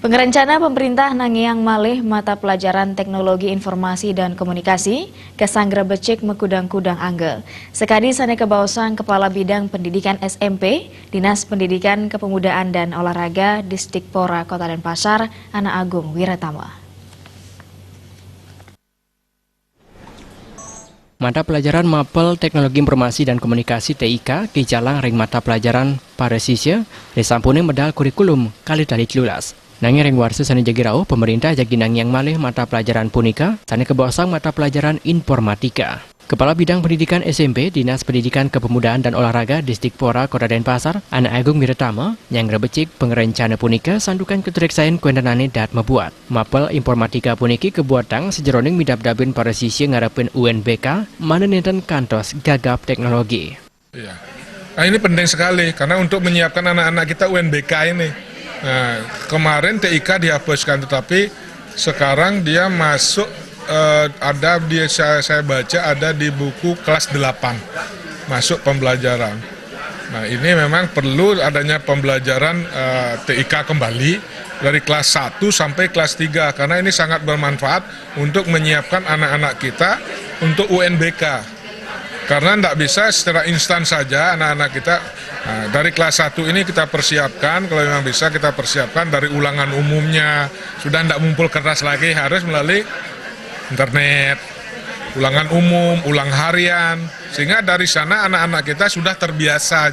Pengerencana pemerintah nangiang malih mata pelajaran teknologi informasi dan komunikasi ke Sanggra Becik Mekudang-Kudang Anggel. Sekadi sane kebawasan Kepala Bidang Pendidikan SMP, Dinas Pendidikan Kepemudaan dan Olahraga Disdikpora Kota Denpasar, Ana Agung Wiratama. Mata pelajaran Mapel Teknologi Informasi dan Komunikasi TIK kijalang ring mata pelajaran Paresisya disampune medal kurikulum kali tali kelulas. Nanging ring warsa sani jagirau pemerintah jagi nangiang malih mata pelajaran punika sani kebawasang mata pelajaran informatika. Kepala Bidang Pendidikan SMP Dinas Pendidikan Kepemudaan dan Olahraga Disdikpora Kota Denpasar, Ana Agung Wiratama, yang rebecik pengerencana punika sandukan ketereksain kuendanane dat membuat. Mapel informatika puniki kebuatang sejeroning midap-dabin para sisya ngarepin UNBK mana nenten kantos gagap teknologi. Iya. Nah, ini penting sekali karena untuk menyiapkan anak-anak kita UNBK ini. Nah, kemarin TIK dihapuskan tetapi sekarang dia masuk ada saya baca ada di buku kelas 8 masuk pembelajaran. Nah, ini memang perlu adanya pembelajaran TIK kembali dari kelas 1 sampai kelas 3 karena ini sangat bermanfaat untuk menyiapkan anak-anak kita untuk UNBK. Karena tidak bisa secara instan saja anak-anak kita dari kelas 1 ini kita persiapkan, kalau memang bisa kita persiapkan dari ulangan umumnya, sudah tidak ngumpul kertas lagi, harus melalui internet, ulangan umum, ulang harian, sehingga dari sana anak-anak kita sudah terbiasa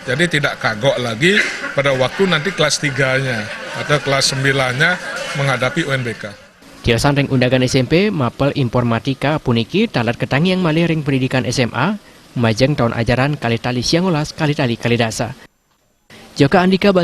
jadi tidak kagok lagi pada waktu nanti kelas 3-nya atau kelas 9-nya menghadapi UNBK. Kiasan ring undangan SMP Mapel Informatika puniki talat ketangiang malih ring pendidikan SMA majeng tahun ajaran kali tali siangulas kali tali kali dasa. Joka Andika